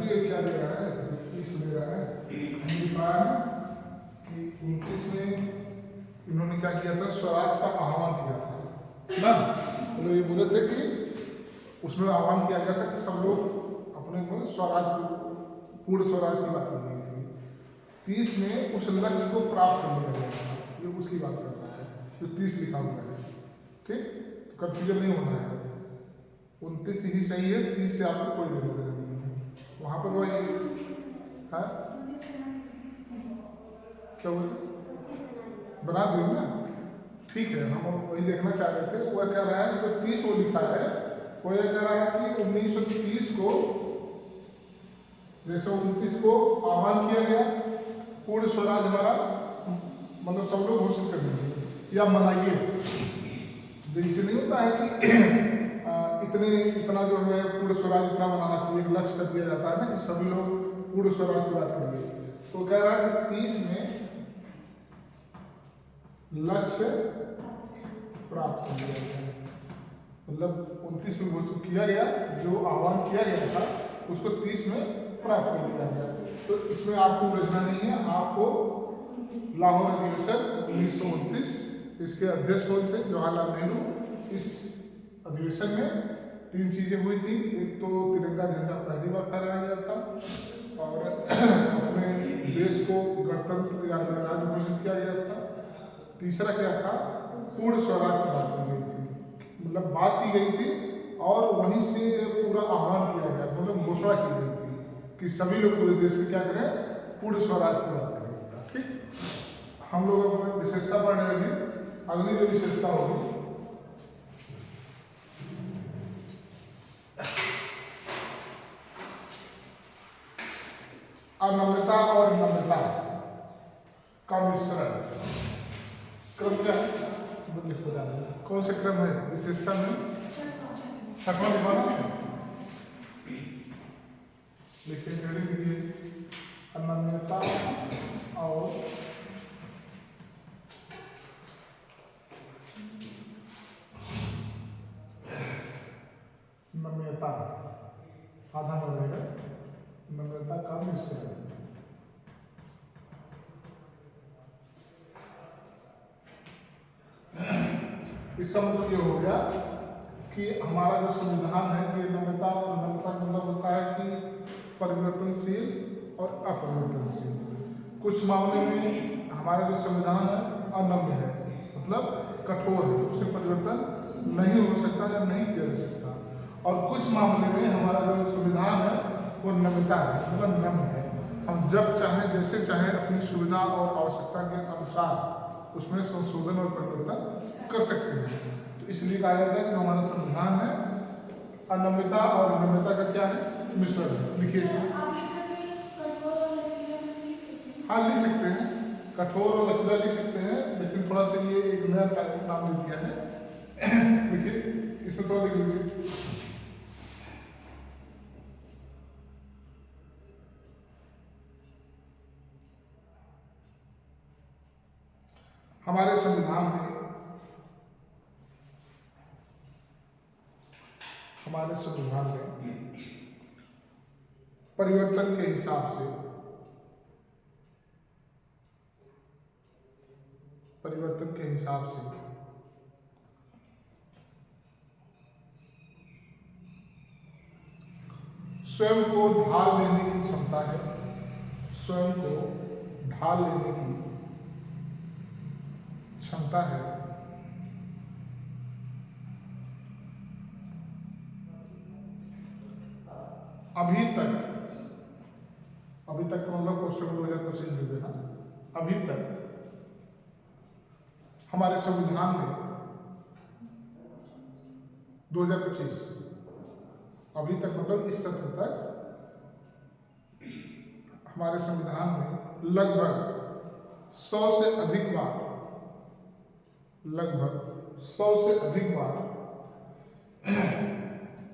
ये क्या दे रहा है, 29 दे रहा है। हमने पाया कि 29 में इन्होंने क्या किया था, स्वराज का आह्वान किया था ना। तो ये बोले थे कि उसमें आह्वान किया गया था कि सब लोग अपने को स्वराज को, पूर्ण स्वराज की बात की गई थी। 30 में उस लक्ष्य को प्राप्त कर लिया गया था, ये उसकी बात कर रहा है, जो 30 लिखा हुआ है। ठीक, तो कंफ्यूजन नहीं होना है, 29 ही सही है, 30 से आपको कोई लेना देना नहीं है। वहाँ पर वही है, क्या बोलते बना दिए ना, ठीक है। हम वही देखना चाह रहे थे। वह कह रहा है जो 30 वो लिखा है, वो यह कह रहा है कि 1930 को, जैसे 29 को आह्वान किया गया, पूर्ण स्वराज हमारा मतलब सब लोग घोषित कर दीजिए या मनाइए। तो इससे नहीं होता है कि इतना जो है पूर्ण स्वराज इतना मनाना चाहिए, एक लक्ष्य कर दिया जाता है ना कि सभी लोग पूर्ण स्वराज की बात करिए। तो कह रहा है कि 30 में लक्ष्य प्राप्त कर लिया गया, मतलब 29 में घोषित किया गया, जो आह्वान किया गया था उसको 30 में प्राप्त कर लिया गया। तो इसमें आपको उलझना नहीं है, आपको लाहौर अधिवेशन 1929 इसके अध्यक्ष हुए थे जवाहरलाल नेहरू। इस अधिवेशन में 3 चीजें हुई थी। एक तो तिरंगा झंडा पहली बार फहराया गया था और अपने देश को गणतंत्र या गणराज्य घोषित किया गया था। तीसरा क्या था, पूर्ण स्वराज की बात की गई थी, मतलब बात की गई थी और वहीं से पूरा आह्वान किया गया था, मतलब घोषणा की गई थी कि सभी लोग पूरे देश में क्या करें, पूर्ण स्वराज की बात करें। ठीक, हम लोग अब विशेषता पढ़ रहे हैं। अगली जो विशेषता होगी, अनम्यता और नम्यता का मिश्रण। क्रम क्या है, बता दें कौन सा क्रम है विशेषता में, छठवां लिखवाना लिखिए, जल्दी लिखिए। अनम्यता और नम्यता, आधा बनेगा, नम्यता का मिश्रण। इसका मतलब ये हो गया कि हमारा जो संविधान है, ये नम्यता और नम्यता का मतलब होता है कि परिवर्तनशील और अपरिवर्तनशील। कुछ मामले में हमारा जो संविधान है अनम्य है, मतलब कठोर है, उससे परिवर्तन नहीं हो सकता या नहीं किया जा सकता। और कुछ मामले में हमारा जो संविधान है वो नम्यता है, मतलब नम्य है। हम जब चाहें, जैसे चाहें, अपनी सुविधा और आवश्यकता के अनुसार उसमें संशोधन और परिवर्तन कर सकते हैं। तो इसलिए कहा जाता है कि जो हमारा संविधान है अनम्यता और नम्यता का क्या है, मिश्रण है। लिखिए इसमें, हाँ लिख सकते हैं, कठोर और लचीला लिख सकते हैं, लेकिन थोड़ा सा ये एक नया टाइप नाम दे दिया है। लिखिए इसमें थोड़ा लिख लीजिए। हमारे संविधान में परिवर्तन के हिसाब से, स्वयं को ढाल लेने की क्षमता है, स्वयं को ढाल लेने की क्षमता है। अभी तक का मतलब क्वेश्चन 2025 लिख देना। अभी तक हमारे संविधान में 2025, अभी तक मतलब इस सत्र तक हमारे संविधान में लगभग 100 से अधिक बार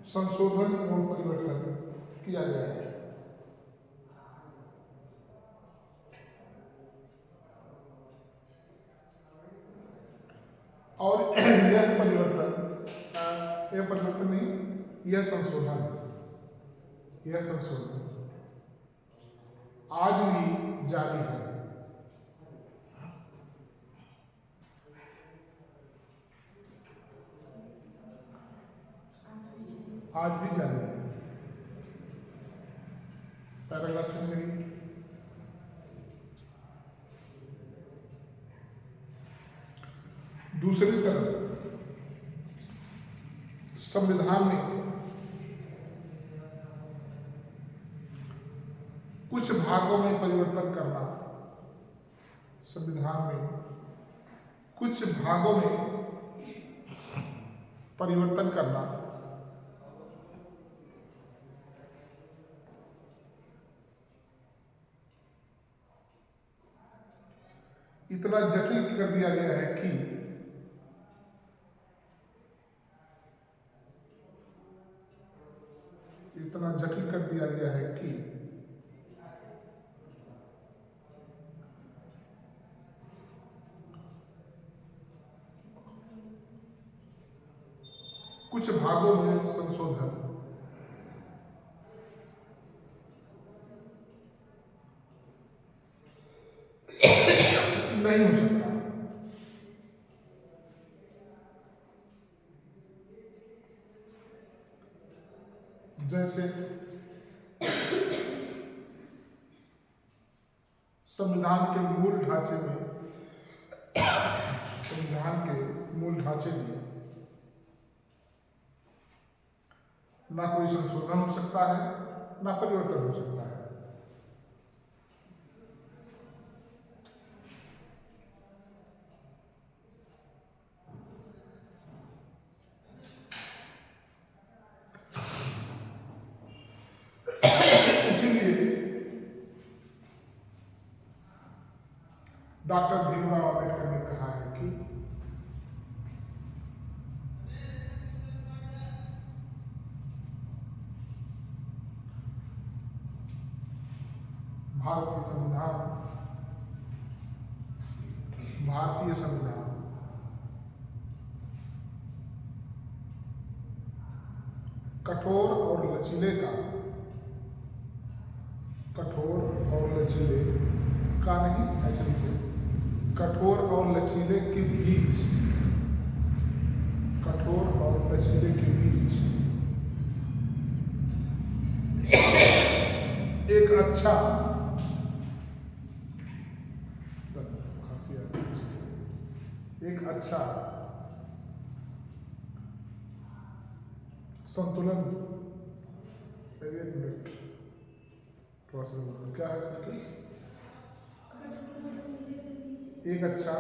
संशोधन एवं परिवर्तन किया गया है। और यह परिवर्तन नहीं, यह संशोधन आज भी जारी है। आज भी जारी है। पैराग्राफ चेंज करिए। दूसरी तरफ संविधान में कुछ भागों में परिवर्तन करना, संविधान में कुछ भागों में परिवर्तन करना इतना जटिल कर दिया गया है कि इतना जटिल कर दिया गया है कि कुछ भागों में संशोधन नहीं हो सकता। जैसे संविधान के मूल ढांचे में ना कोई संशोधन हो सकता है ना परिवर्तन हो सकता है। डॉक्टर भीमराव अम्बेडकर ने कहा है कि भारतीय संविधान कठोर और लचीले का नहीं, ऐसे लिखे, कठोर और लचीले के बीच एक अच्छा संतुलन, एक मिनट, क्या है सेंटेंस? एक अच्छा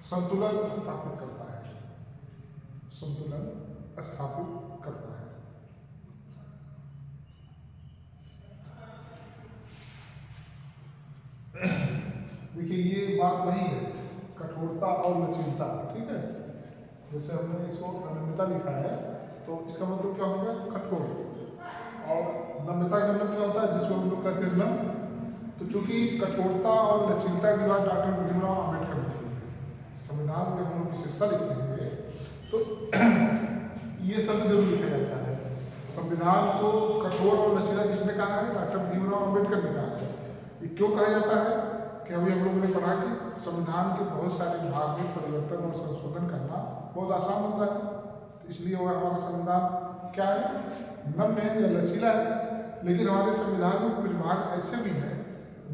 संतुलन स्थापित करता है। देखिए ये बात नहीं है कठोरता और लचीलता, ठीक है। जैसे हमने इसको अनम्यता लिखा है तो इसका मतलब क्या हो गया? कठोर। और नम्यता का मतलब क्या होता है? जिसको हम लोग कहते हैं नम्र। तो चूंकि कठोरता और लचीलता की बात डॉक्टर भीमराव अम्बेडकर ने की, संविधान में हम लोग विशेषता लिखेंगे तो ये सब जरूर लिखा जाता है। संविधान को कठोर और लचीला किसने कहा है? डॉक्टर भीमराव अम्बेडकर ने कहा है। ये क्यों कहा जाता है कि अभी हम लोगों ने पढ़ा कि संविधान के बहुत सारे भाग में परिवर्तन और संशोधन करना बहुत आसान होता है, तो इसलिए वह हमारा संविधान क्या है? नम्य है या लचीला है। लेकिन हमारे संविधान में कुछ भाग ऐसे भी हैं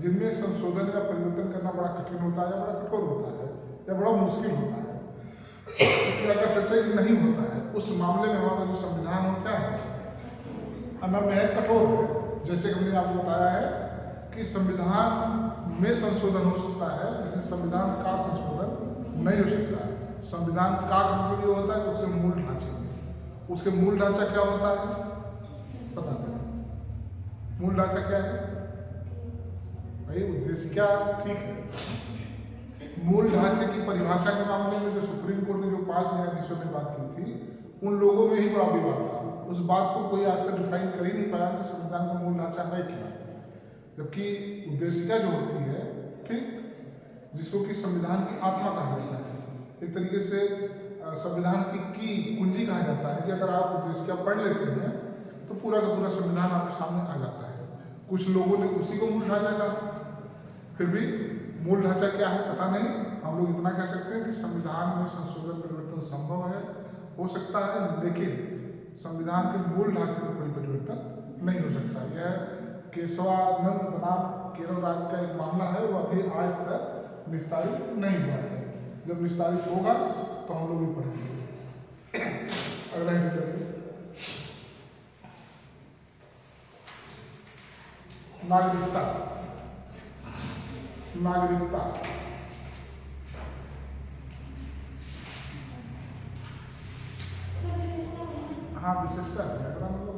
जिनमें संशोधन या परिवर्तन करना बड़ा कठिन होता है, या बड़ा कठोर होता है, या बड़ा मुश्किल होता है, क्या कर सकते हैं कि नहीं होता है। उस मामले में हमारा जो संविधान हो क्या है? अनम्य है, कठोर है। जैसे हमने आपको बताया है कि संविधान में संशोधन हो सकता है लेकिन संविधान का संशोधन नहीं हो सकता है। संविधान का मतलब ये होता है कि उसके मूल ढांचे में, उसके मूल ढांचा क्या होता है पता नहीं। मूल ढांचा क्या है भाई? उद्देश्य क्या? ठीक है। मूल ढांचे की परिभाषा के मामले में जो सुप्रीम कोर्ट ने जो 5 न्यायाधीशों ने बात की थी, उन लोगों में ही बड़ा विवाद था। उस बात को कोई आज तक डिफाइन कर ही नहीं पाया कि संविधान का मूल ढांचा है क्या। जबकि उद्देशिका जो होती है, ठीक, जिसको कि संविधान की आत्मा कहा जाता है, एक तरीके से संविधान की कुंजी कहा जाता है कि अगर आप जिसके आप पढ़ लेते हैं तो पूरा का पूरा संविधान आपके सामने आ जाता है। कुछ लोगों ने उसी को मूल ढांचा कहा, फिर भी मूल ढांचा क्या है पता नहीं। हम लोग इतना कह सकते हैं कि संविधान में संशोधन परिवर्तन संभव है, हो सकता है, लेकिन संविधान के मूल ढांचे में कोई परिवर्तन नहीं हो सकता। यह केशवानंद बनाम केरल राज्य का एक मामला है, वो अभी आज तक निस्तारित नहीं हुआ है। जब निस्तारित होगा तो हम लोग भी पढ़ेंगे। अगला हेडिंग नागरिकता। नागरिकता हाँ विशेषता रहेगा, मतलब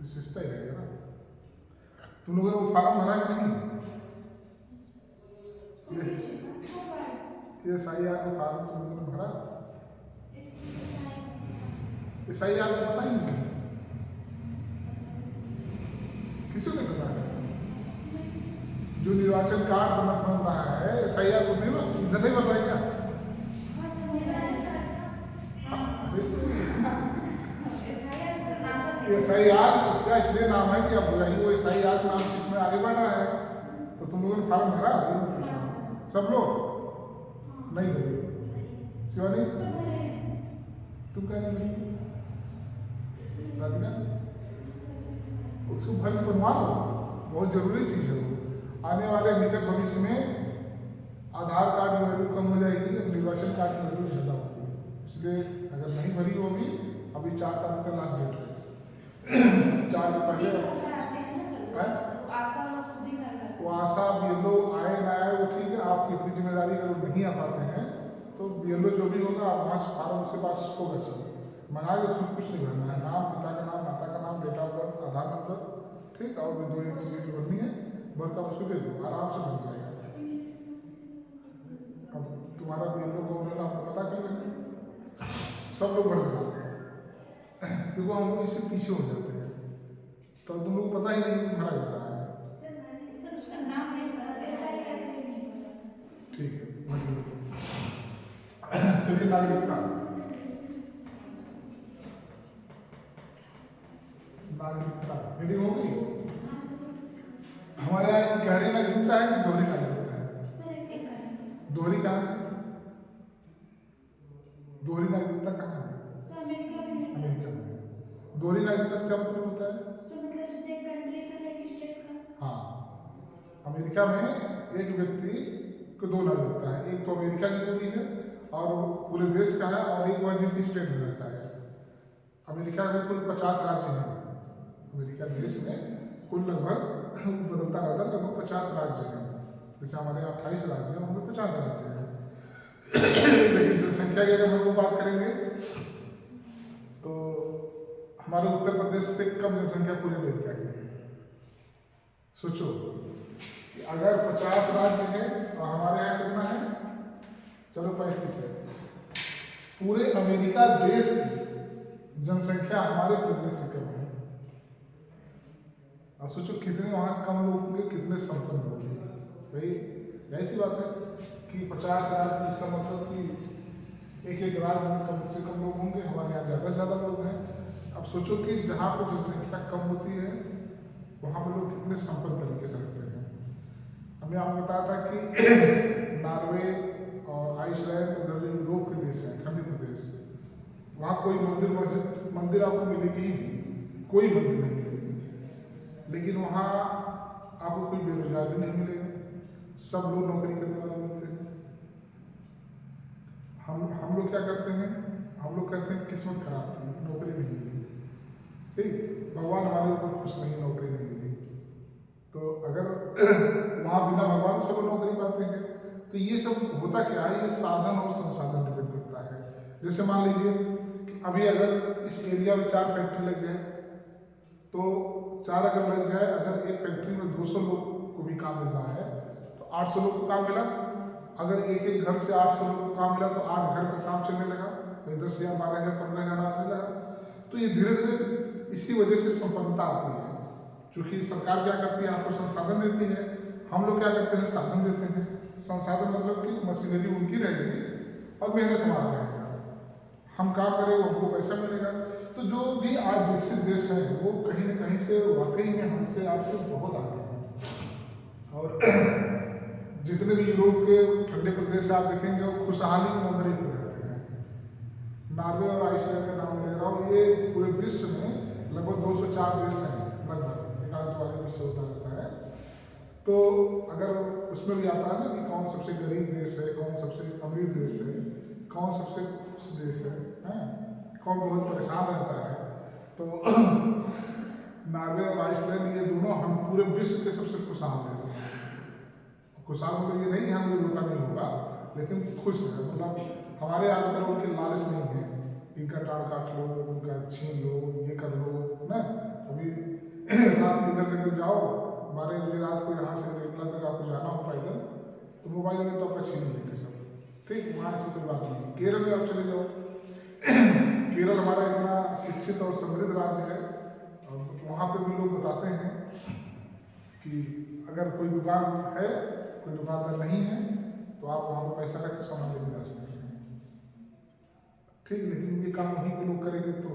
विशेषता ही रहेगा ना। तुम लोगों ने वो फार्म भरा कि नहीं? SIR का फार्म तुम लोगों ने भरा? SIR को पता ही नहीं, किसी ने पता है? जो निर्वाचन कार्ड बन रहा है SIR को नहीं इधर नहीं बन रहा है क्या? SIR उसका इसलिए नाम है कि अब वो SIR के नाम से इसमें आगे बढ़ रहा है। तो तुम लोगों ने फार्म भरा? सब लोग नहीं भरे? शिवानी तुम क्या नहीं भरी? उसको भर के बनवा लो, बहुत जरूरी चीज है वो। आने वाले निकट भविष्य में आधार कार्ड की वैल्यू कम हो जाएगी, निर्वाचन कार्ड की वैल्यू ज्यादा होगी, इसलिए अगर नहीं भरी हो अभी 4 तारीख का लास्ट डेट है। 4 के पहले वो आशा BLO आए ना आए वो ठीक है, आपकी अपनी जिम्मेदारी। अगर नहीं आ पाते हैं तो BLO जो भी होगा आप वहाँ से फार्म उसके पास होगा सब मंगाए, उसमें कुछ नहीं भरना है। नाम, पिता का नाम, माता का नाम, date of birth, Aadhaar number, ठीक, और भी 2 चीज़ें जो भरनी है भर का उसको दे दो, आराम से बन जाएगा। अब तुम्हारा BLO कौन है आपको पता कर लेंगे, सब लोग भर देना, क्योंकि हम लोग इससे पीछे हो जाते हैं तो तुम लोग पता ही नहीं कि भरा जा रहा है। ठीक है, चलिए नागरिकता। नागरिकता रीडिंग हो गई। हमारे यहाँ गहरी नागरिकता है कि दोहरी नागरिकता है? दोहरी कहाँ है? दोहरी नागरिकता कहाँ है? अमेरिका में। दोहरी नागरिकता से क्या मतलब होता है? हाँ, अमेरिका में एक व्यक्ति को 2 नागरिकता है, एक तो अमेरिका की पूरी है और पूरे देश का है, और एक वह जिस स्टेट में रहता है। अमेरिका में कुल 50 राज्य हैं। अमेरिका देश में कुल लगभग बदलता रहता है, लगभग 50 राज्य हैं। जैसे हमारे यहाँ 28 राज्य हैं, हमें 50 राज्य हैं। लेकिन जनसंख्या की अगर हम लोग बात करेंगे तो हमारे उत्तर प्रदेश से कम जनसंख्या पूरे अमेरिका की है। सोचो कि अगर 50 राज्य है और हमारे यहाँ कितना है? चलो 35 है। पूरे अमेरिका देश की जनसंख्या हमारे प्रदेश से कम है। अब सोचो कितने वहाँ कम लोग होंगे, कितने संपन्न होंगे। भाई ऐसी बात है कि 50 राज्य, इसका मतलब कि एक राज्य में कम से कम लोग होंगे, हमारे यहाँ ज़्यादा से ज़्यादा लोग हैं। अब सोचो कि जहाँ पर जनसंख्या कम होती है वहाँ पर लोग कितने संपन्न तरीके से रहते हैं। हमने आपको बताया था कि नॉर्वे और आइसलैंड उधर जो यूरोप के देश हैं, ठंडे प्रदेश, वहाँ कोई मंदिर आपको मिलेगी ही नहीं, कोई मंदिर नहीं मिलेगी। लेकिन वहाँ आपको कोई बेरोजगार भी नहीं मिलेगा, सब लोग नौकरी करने वाले मिलते हैं। हम लोग क्या करते हैं? हम लोग कहते हैं किस्मत खराब थी, नौकरी नहीं मिली। ठीक, भगवान हमारे ऊपर खुश नहीं, नौकरी नहीं मिली। तो अगर वहाँ बिना भगवान सब नौकरी पाते हैं तो ये सब होता क्या है? ये साधन और संसाधन डिपेंड करता है। जैसे मान लीजिए कि अभी अगर इस एरिया में 4 फैक्ट्री लग जाए तो 4 अगर लग जाए, अगर एक फैक्ट्री में 200 लोग को भी काम मिल रहा है तो 800 लोग को काम मिला। अगर एक घर से 800 लोग को काम मिला तो 8 घर का काम चलने लगा, 10,000, 12,000, 15,000 आने लगा। तो ये धीरे धीरे इसी वजह से संपन्नता आती है। चूँकि सरकार क्या करती है? आपको संसाधन देती है। हम लोग क्या करते हैं? साधन देते हैं। संसाधन मतलब कि मशीनरी उनकी रहेगी और मेहनत हमारा रहेगा। हम काम करेंगे हमको पैसा मिलेगा। तो जो भी आज विकसित देश हैं वो कहीं न कहीं से वाकई में हमसे आपसे बहुत आगे हैं। और जितने भी यूरोप के ठंडे प्रदेश आप देखेंगे वो खुशहाली के नंबर 1 पर रहते हैं। नॉर्वे और आइसलैंड का नाम ले रहा हूँ, ये पूरे विश्व में लगभग 204 देश हैं, लगभग एक आध वाले विश्व होता रहता है। तो अगर उसमें भी आता है ना कि कौन सबसे गरीब देश है, कौन सबसे अमीर देश है, कौन सबसे खुश देश है, कौन बहुत परेशान रहता है, तो नॉर्वे और आइसलैंड ये दोनों हम पूरे विश्व के सबसे खुशहाल देश हैं। खुशहाल मतलब ये नहीं हम ये रोता नहीं होगा, लेकिन खुश है, मतलब हमारे यहाँ की तरह उनके लालच नहीं है, इनका टाड़ काट लो, उनका छीन लो, ये कर लो ना। अभी रात में इधर से इधर जाओ, 12 बजे रात को यहाँ से निकला तक आपको जाना हो पैदल, तो मोबाइल में तो आपका छीन लेंगे सब, ठीक। वहाँ ऐसी कोई बात नहीं। केरल में आप चले जाओ, केरल हमारा इतना शिक्षित और समृद्ध राज्य है, और वहाँ पे भी लोग बताते हैं कि अगर कोई दुकान है, कोई दुकानदार नहीं है, तो आप वहाँ पर पैसा रख के सामान लेके जा सकते हैं, ठीक। लेकिन ये काम वहीं के लोग करेंगे तो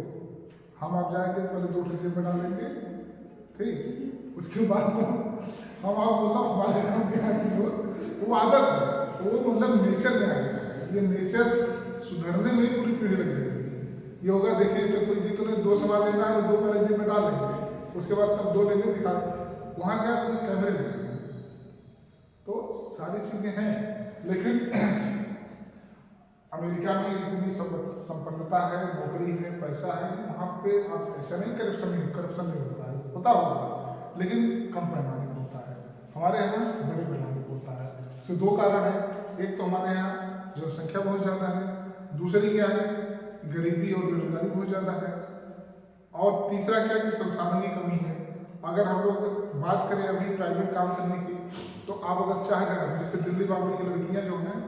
हम आप जाएंगे पहले 2 जेब में डालेंगे, ठीक। उसके बाद तो हम आप बोला हमारे यहाँ के यहाँ की लोग वो आदत है, वो मतलब नेचर में आ गया है। ये नेचर सुधरने में पूरी पीढ़ी लग जाएगी। ये होगा देखिए जब कोई जी तुम्हें 2 सामान लेना है तो 2 पहले जेब में डाल लेंगे, उसके बाद तब 2 लेंगे दिखा, वहाँ क्या कैमरे लगेंगे। तो सारी चीज़ें हैं, लेकिन अमेरिका में इतनी संपन्नता है, नौकरी है, पैसा है, वहाँ पे आप ऐसा नहीं करप्शन नहीं होता है, होता होगा लेकिन कम पैमाने पर होता है। हमारे यहाँ बड़े पैमाने पर होता है। इसके 2 कारण हैं, एक तो हमारे यहाँ जनसंख्या बहुत ज़्यादा है, दूसरी क्या है गरीबी और बेरोजगारी बहुत ज़्यादा है, और तीसरा क्या कि संसाधन की कमी है। अगर हम लोग बात करें अभी प्राइवेट काम करने की, तो आप अगर चाह जाए, जैसे दिल्ली बॉम्बे की लड़कियाँ जो हैं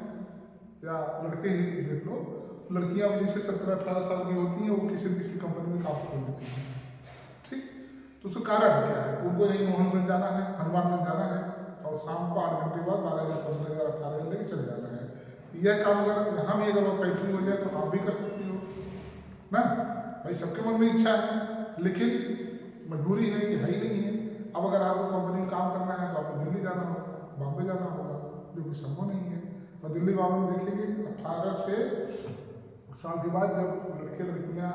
या लड़के ही देख लो, लड़कियां जैसे 17-18 साल की होती हैं, वो किसी न किसी कंपनी में काम कर लेती हैं, ठीक। तो उसका कारण क्या है, उनको यही मोहनगंज जाना है, हनुमानगंज जाना है, और शाम को 8 घंटे बाद 12,000, 15,000, 18,000 लेके चले जाना है। यह काम अगर यहाँ भी अगर वो फैक्ट्री हो जाए तो आप भी कर सकती हो ना। भाई सबके मन में इच्छा है, लेकिन मजबूरी है कि है ही नहीं है। अब अगर आपको कंपनी में काम करना है तो आपको दिल्ली जाना होगा, बॉम्बे जाना होगा, जो कि संभव नहीं है। और दिल्ली बॉम्बे में देखेंगे 18 से साल के बाद जब लड़के लड़कियाँ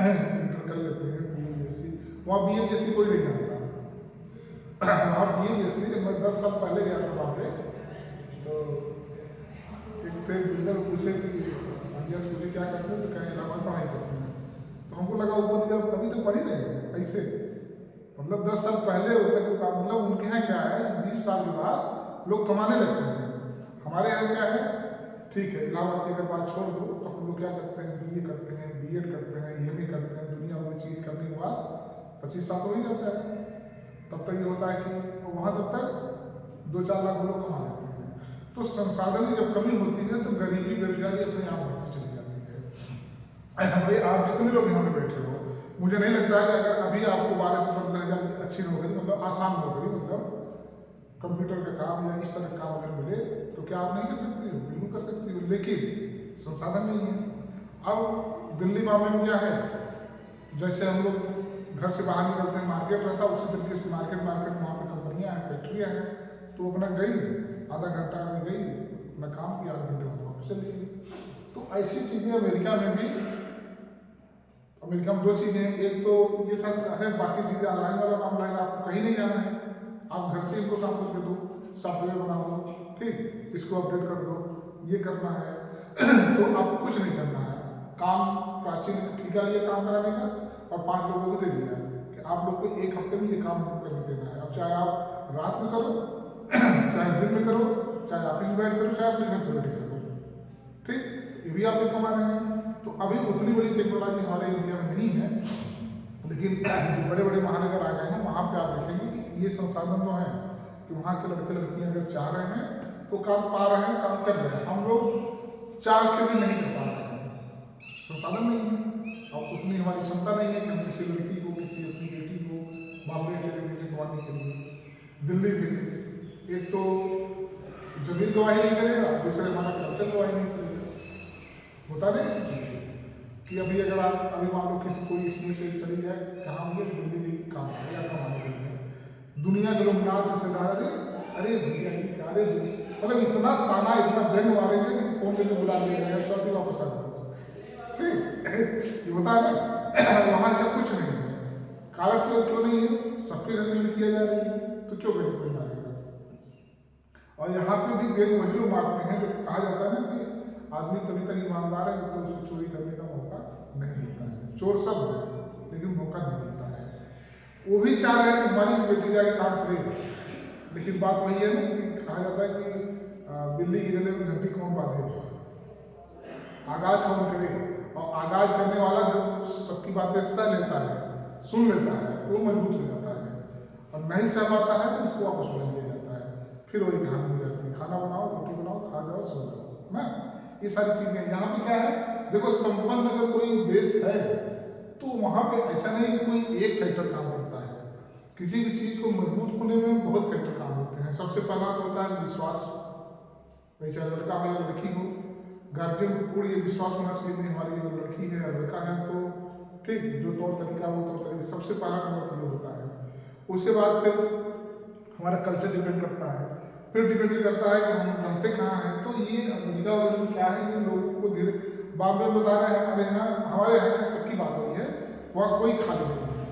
इंटर कर लेते हैं BA-BSc, वहाँ BA-BSc कोई नहीं जानता। वहाँ BA-BSc मैं 10 साल पहले गया था वहाँ पे, तो एक थे बिल्डर पूछे कि भैया से पूछे क्या करते हैं, तो कहीं इलाहाबाद पढ़ाई करते हैं। तो हमको लगा ऊपर जब अभी तो पढ़ ही रहे ऐसे, मतलब 10 साल पहले होता है काम, मतलब उनके यहाँ क्या है 20 साल के बाद लोग कमाने लगते हैं। हमारे यहाँ क्या है, ठीक है इलाहाबाद की अगर बात छोड़ दो तो हम लोग क्या करते हैं, BA करते हैं, B.Ed करते हैं, MA करते हैं, दुनिया भर चीज़ करने के बाद 25 साल हो ही जाता है। तब तक ये होता है कि वहाँ तब तक 2-4 लाख लोग कमा लेते हैं। तो संसाधन की जब कमी होती है तो गरीबी बेरोजगारी अपने आप बढ़ती चली जाती है। भाई आप जितने लोग यहाँ पे बैठे हो, मुझे नहीं लगता है कि अगर अभी आपको 12 से 15 हज़ार की अच्छी नौकरी, मतलब आसान नौकरी, मतलब कंप्यूटर का काम या इस तरह का काम अगर मिले तो क्या आप नहीं कर सकती हो, बिल्कुल कर सकती हो, लेकिन संसाधन नहीं है। अब दिल्ली बॉम्बे में क्या है, जैसे हम लोग घर से बाहर निकलते हैं मार्केट रहता है, उसी तरीके से मार्केट वहाँ पे कंपनियाँ हैं, फैक्ट्रियाँ हैं, तो अपना गई आधा घंटा में गई अपना काम किया, 8 घंटे बाद वापस चली गई। तो ऐसी चीज़ें अमेरिका में भी, अमेरिका में 2 चीज़ें हैं, एक तो ये सब है, बाकी चीज़ें ऑनलाइन वाला मामला है, आपको कहीं नहीं जाना है, आप घर से इनको काम करके दो, सॉफ्टवेयर बना दो, ठीक, इसको अपडेट कर दो, ये करना है तो आपको कुछ नहीं करना है। काम प्राचीन ठेका लिया काम कराने का और 5 लोगों को दे दिया कि आप लोग को 1 हफ्ते में ये काम करके देना है। अब चाहे आप रात में करो चाहे दिन में करो, चाहे ऑफिस में बैठ करो, चाहे अपने घर से बैठ करो, ठीक, ये भी आप लोग कमा रहे हैं। तो अभी उतनी बड़ी टेक्नोलॉजी हमारे इंडिया में नहीं है, लेकिन जो बड़े बड़े महानगर आ गए हैं वहाँ पे आप देखेंगे कि ये संसाधन जो है कि वहाँ के लड़के लड़कियाँ अगर चाह रहे हैं तो काम पा रहे हैं, काम कर रहे हैं। हम लोग चाह के भी नहीं कर पा रहे हैं, संसाधन नहीं है, और उतनी हमारी क्षमता नहीं है कि हम किसी लड़की को, किसी अपनी बेटी को बॉम्बे के लिए भेजें कमाने के लिए, दिल्ली भेजें। एक तो जमीन गवाही नहीं करेगा, दूसरे हमारा कल्चर गवाही नहीं करेगा, होता नहीं सब चीज़ें। कि अभी अगर आप अभी मान लो किसी कोई इसमें से चली जाए, कहाँ होंगे, दिल्ली में काम है या कमाने के लिए, दुनिया के लोग नाथ रिश्तेदार, अरे भैया ये क्या, अरे मतलब इतना ताना इतना व्यंग मारेंगे कि फोन करके बुला लिया जाएगा, चौथी वापस आ जाओ। ठीक ये होता है ना। वहाँ से कुछ नहीं है, कारण क्यों नहीं है, सबके घर में किया जा रही है, तो क्यों व्यंग कोई मारेगा। और यहाँ पे भी व्यंग वही लोग मारते हैं जो कहा जाता है ना कि आदमी तभी तक ईमानदार है तो उसको चोरी करने का मौका नहीं मिलता है। चोर सब है लेकिन मौका नहीं मिलता है। वो भी चाह रहे हैं कि हमारी बेटी जाके काम करे, लेकिन बात वही है ना कि कहा जाता है कि बिल्ली के गले में घंटी कौन बांधे, आगाज कौन करे, और आगाज करने वाला जो सबकी बातें सह लेता है, सुन लेता है, वो मजबूत हो जाता है, और नहीं सह पाता है तो उसको वापस बुला दिया जाता है। फिर वही कहानी हो जाती है, खाना बनाओ, रोटी बनाओ, खा जाओ, सो जाओ ना। ये सारी चीजें यहाँ पे क्या है, देखो संपन्न अगर कोई देश है तो वहाँ पे ऐसा नहीं कि कोई एक फैक्टर काम करता है। किसी भी चीज को मजबूत होने में बहुत फैक्टर काम होते हैं। सबसे पहला तो होता है विश्वास, चाहे लड़का हो या लड़की हो, गार्जियन को पूरी ये विश्वास होना चाहिए कि हमारी जो लड़की है या लड़का है तो ठीक जो तौर तरीका वो तौर तरीका सबसे पहला नंबर तो ये होता है। उसके बाद फिर हमारा कल्चर डिपेंड करता है, फिर डिपेंड करता है कि हम रहते कहाँ हैं। तो ये अमेरिका वगैरह में क्या है कि लोगों को धीरे बाप में बता रहे हैं, हमारे यहाँ की सबकी बात हुई है, वहाँ कोई खाली नहीं है,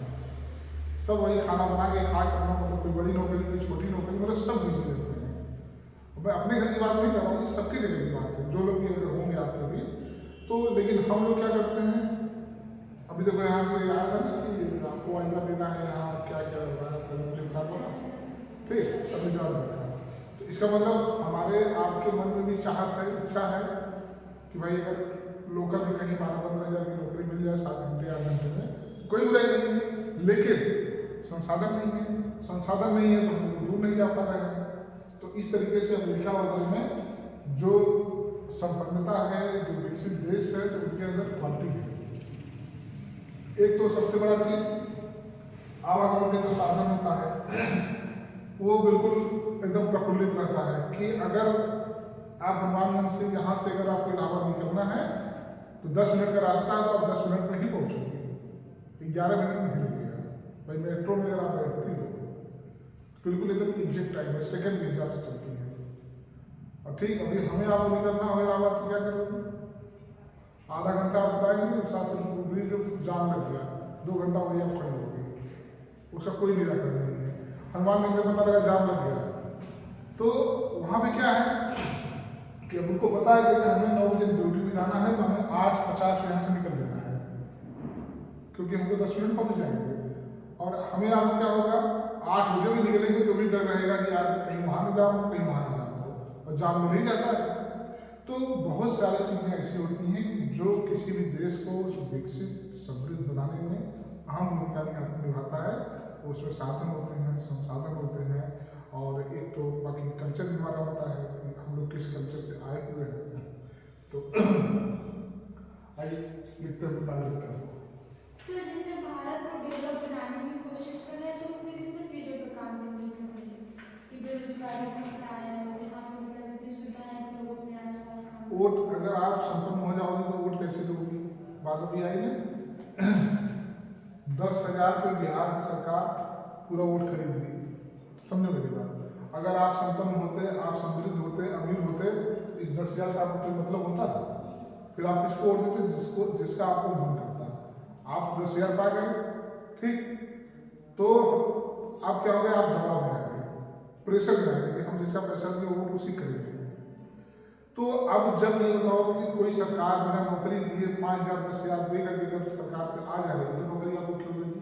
सब वही खाना बना के खा करना, मतलब कोई बड़ी नौकरी कोई छोटी नौकरी, मतलब सब बिजी रहते हैं। मैं अपने घर की बात नहीं कर रहा हूँ, सबकी जगह की बात है, जो लोग भी अगर होंगे आपके भी तो। लेकिन हम लोग क्या करते हैं, अभी देखो यहाँ से आया था ना कि आपको आइना देना है, यहाँ क्या क्या हो रहा है, फ्लिपकार्ट वाला, ठीक अभी जॉब कर रहा है। तो इसका मतलब हमारे आपके मन में भी चाहत है, इच्छा है कि भाई अगर लोकल में कहीं 12-15 हज़ार की नौकरी मिल जाए 7 घंटे 8 घंटे में, कोई बुराई नहीं है। लेकिन संसाधन नहीं है, संसाधन नहीं है तो हम लोग दूर नहीं जा पा रहे हैं। तो इस तरीके से अमेरिका वगैरह में जो संपन्नता है, जो विकसित देश है, तो उनके अंदर क्वालिटी है। एक तो सबसे बड़ा चीज आवागमन का जो साधन होता है वो बिल्कुल एकदम प्रफुल्लित रहता है कि अगर आप हनुमानगंज से यहाँ से अगर आपको इलाहाबाद निकलना है तो 10 मिनट का रास्ता है तो आप 10 मिनट में ही पहुँचोगे, 11 मिनट नहीं लगेगा। भाई मेट्रो में अगर आप बैठती हो बिल्कुल एकदम एग्जैक्ट टाइम है, सेकंड के हिसाब से चलती है। और ठीक अभी हमें आपको निकलना हो इलाहाबाद तो क्या करोगे, आधा घंटा आप बताएंगे, शास्त्र ब्रिज में जाम लग गया, 2 घंटा वही आप खड़े हो गए, उसका कोई निराकरण नहीं है। हनुमानगंज में पता लगा जाम लग गया, तो वहाँ पे क्या है कि अब उनको पता है कि हमें 9 बजे ड्यूटी में जाना है तो हमें 8:50 में यहाँ से निकल लेना है, क्योंकि हमको 10 मिनट पहुँच जाएंगे। और हमें आप क्या होगा, 8 बजे भी निकलेंगे तो भी डर रहेगा कि यार कहीं वहाँ न जाऊँ कहीं वहाँ न जाऊँ, और जाम में नहीं जाता है। तो बहुत सारी चीज़ें ऐसी होती हैं कि जो किसी भी देश को विकसित समृद्ध बनाने में अहम भूमिका निभाता है। उसमें साधन होते हैं, संसाधन होते हैं, और एक तो बाकी कल्चर भी हमारा होता है कि हम लोग किस कल्चर से आए हुए हैं। तो आइए लिखते हैं सर, जैसे भारत को डेवलप बनाने की कोशिश कर रहे हैं तो फिर इन सब चीज़ों पर काम करने की जरूरत है कि बेरोजगारी को हटाया है, यहाँ पे मतलब इतनी सुविधाएं हैं लोग अपने आसपास काम। वोट अगर आप संपन्न हो जाओगे तो वोट कैसे दोगे, बात अभी आई ना। 10,000 पे बिहार की सरकार पूरा वोट खरीद ली, समझो मेरी बात। अगर आप संपन्न होते, आप समृद्ध होते, अमीर होते, तो इस 10,000 का आपको कोई मतलब होता? फिर आप किसको वोट देते, जिसका आपको मन करता। आप 10,000 पा गए, ठीक, तो आप क्या हो गए, आप दबाव में आ गए, प्रेशर में आ गए कि हम जिसका प्रेशर दिए वोट उसी करेंगे। तो अब जब ये बताओ कि कोई सरकार बिना नौकरी दिए 5,000 10,000 दे करके अगर सरकार पे आ जा रही है तो नौकरी आपको क्यों देगी।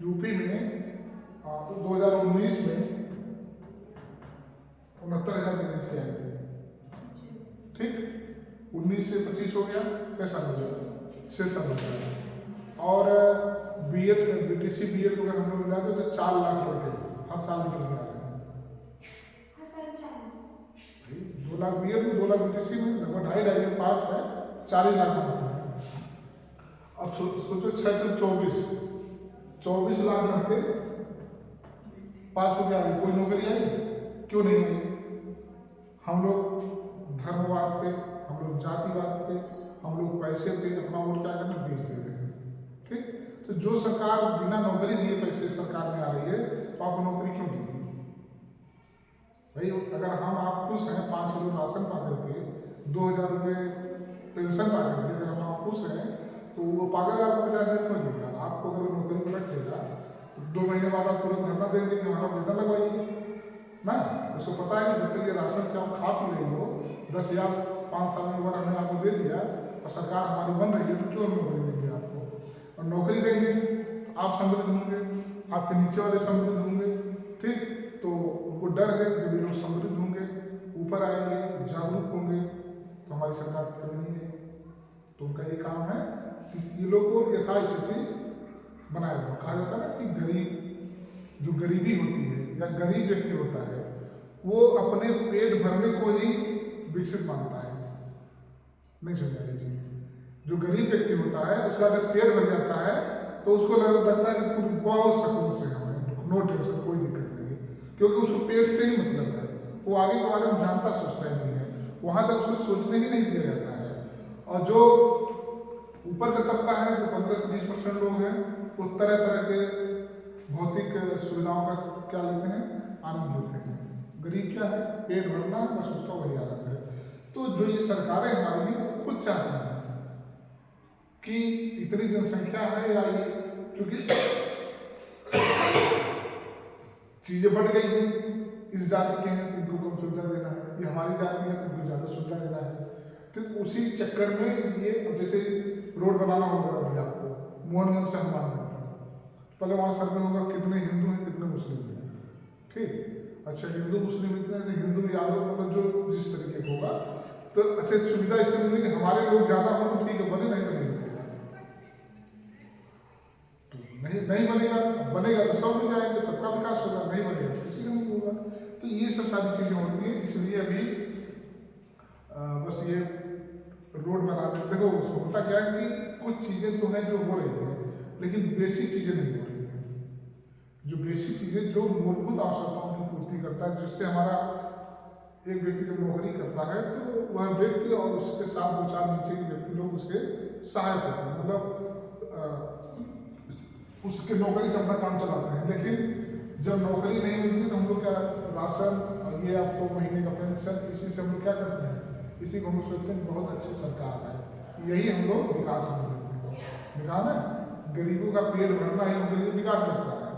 यूपी में 2019 में 69,000 वैकेंसी आई थी, ठीक, 19 से 25 हो गया, कैसा हो गया, 6 साल हो गया। और BEd BTC BEd को अगर हम लोग मिलाते तो 4 लाख लड़के हर साल निकल के आ रहे हैं। 2 लाख BEd में 2 लाख BTC में लगभग 2.5 पास है, 4 लाख होता है। अब सोचो 6 24 लाख लड़के पास हो गया, कोई नौकरी आई, क्यों नहीं आई। हम लोग धर्मवाद पे, हम लोग जातिवाद पे, हम लोग पैसे पे अपना वोट क्या करना बेच दे रहे हैं। ठीक, तो जो सरकार बिना नौकरी दिए पैसे सरकार में आ रही है तो आपको नौकरी क्यों देगी भाई? अगर हम आप खुश हैं 5 किलो राशन पा करके 2,000 रुपये पेंशन पा करके, अगर हम आप खुश हैं तो वो पागल आपको 50,000 क्यों देगा? आपको अगर नौकरी पर रख देगा तो 2 महीने बाद आप तुरंत धरना दे देंगे, हमारा वेतन लगवाइए ना। उसको पता है कि जब तक ये राशन से आप खा पी रही हो, 10,000 5 साल में हमने आपको दे दिया और सरकार हमारी बन रही है, तो क्यों नौकरी देंगे आपको? और नौकरी देंगे तो आप समृद्ध होंगे, आपके नीचे वाले समृद्ध होंगे। ठीक, तो उनको डर है जब ये लोग समृद्ध होंगे, ऊपर आएंगे, जागरूक होंगे तो हमारी सरकार करनी है। तो उनका ये काम है कि ये लोग को यथास्थिति बनाया जाए। कहा जाता है ना कि गरीब, जो गरीबी होती है या गरीब व्यक्ति होता है वो अपने पेट भरने को ही विकसित मानता है। नहीं समझा ये चीज? जो गरीब व्यक्ति होता है उसका अगर पेट भर जाता है तो उसको लगता है कि पूरी बहुत सुकून से हमें नो टेंशन, कोई दिक्कत नहीं, क्योंकि उसको पेट से ही मतलब है। वो आगे के बारे में जानता सोचता ही नहीं है, वहां तक उसको सोचने ही नहीं दिया जाता है। और जो ऊपर का तबका है, जो 15 से 20% लोग हैं, वो तरह तरह के भौतिक सुविधाओं का क्या लेते हैं, आनंद लेते हैं। गरीब क्या है, पेट भरना, बस उसका वही आनंद है। तो जो ये सरकारें हमारी हैं वो खुद चाहती हैं कि इतनी जनसंख्या है या ये चूंकि चीजें बढ़ गई हैं, इस जाति के हैं तो इनको कम सुविधा देना है, ये हमारी जाति है तो इनको ज़्यादा सुविधा देना है। तो उसी चक्कर में ये, अब जैसे रोड बनाना होगा अभी आपको मोहनगंज से हनुमान तक, पहले वहाँ सर्वे होगा कितने हिंदू हैं कितने मुस्लिम हैं। ठीक, अच्छा हिंदू मुस्लिम इतने, तो हिंदू यादव मतलब जो जिस तरीके का होगा तो अच्छे सुविधा इसमें मिलेगी। हमारे लोग ज़्यादा हो तो ठीक है बने, नहीं तो नहीं बनेगा। तो नहीं बनेगा, बनेगा तो सब लोग जाएंगे, सबका विकास होगा, नहीं बनेगा तो किसी का नहीं होगा। तो ये सब सारी चीज़ें होती हैं, इसलिए अभी बस ये रोड बना देते। देखो उसमें होता क्या है कि कुछ चीज़ें तो हैं जो हो रही हैं, लेकिन बेसिक चीज़ें नहीं हो रही हैं। जो बेसिक चीज़ें जो मूलभूत आवश्यकताओं की पूर्ति करता है, जिससे हमारा एक व्यक्ति जब नौकरी करता है तो वह व्यक्ति और उसके साथ 2-4 नीचे के व्यक्ति लोग उसके सहायक होते हैं, मतलब उसके नौकरी से अपना काम चलाते हैं। लेकिन जब नौकरी नहीं मिलती तो हम लोग क्या, राशन और ये आपको महीने का पेंशन, इसी से हम लोग क्या करते हैं, इसी को हम लोग सोचते हैं बहुत अच्छी सरकार है, यही हम लोग विकास समझते हैं। विकास है, गरीबों का पेट भरना ही उनके लिए विकास लगता है।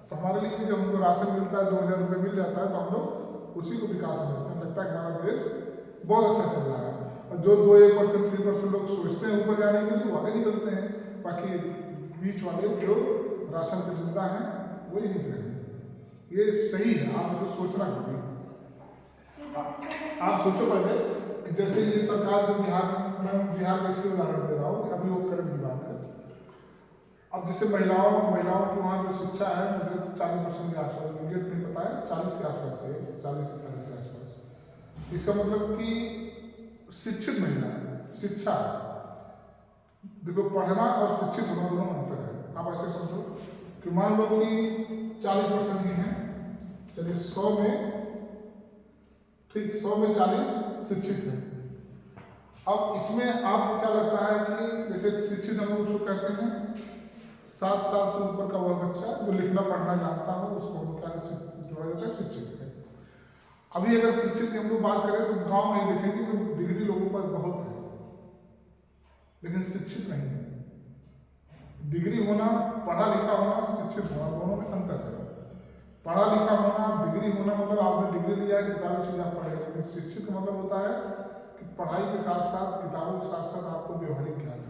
तो हमारे लिए जब हमको राशन मिलता है, 2,000 रुपये मिल जाता है, तो हम लोग उसी को विकास समझते हैं। लगता है कि हमारा देश बहुत अच्छा चल रहा है। और जो 2-1%, 3% लोग सोचते हैं ऊपर जाने के लिए, वो आगे निकलते हैं। बाकी बीच वाले जो राशन की चिंता है वो यही पे है। ये सही है, आप उसको सोचना चाहिए। आप सोचो पहले कि जैसे ये सरकार जो बिहार में, बिहार का इसलिए उदाहरण दे रहा हूँ, अभी वो करंट की बात है। अब जैसे महिलाओं की वहाँ जो शिक्षा है, मुझे 40% के आसपास, मुझे नहीं पता है, 40 के आसपास है, 40-40 के आसपास। इसका मतलब कि शिक्षित महिला है, शिक्षा। देखो पढ़ना और शिक्षित होना दोनों अंतर है। आप ऐसे समझो कि मान लो कि 40% ही हैं, चलिए 100 में, ठीक 100 में 40 शिक्षित हैं। अब इसमें आपको क्या लगता है कि जैसे शिक्षित हम लोग उसको कहते हैं 7 साल से ऊपर का वह बच्चा जो लिखना पढ़ना जानता हो, उसको हम क्या जोड़ा जाता है, शिक्षित है। अभी अगर शिक्षित की हम लोग बात करें तो गांव में देखेंगे कि डिग्री लोगों पर बहुत है, लेकिन शिक्षित नहीं है। डिग्री होना, पढ़ा लिखा होना, शिक्षित होना, दोनों में अंतर है। पढ़ा लिखा होना, डिग्री होना मतलब आपने डिग्री लिया है, किताबी चीज़ आप पढ़े, लेकिन शिक्षित का मतलब होता है कि पढ़ाई के साथ साथ, किताबों के साथ साथ आपको व्यवहारिक ज्ञान है।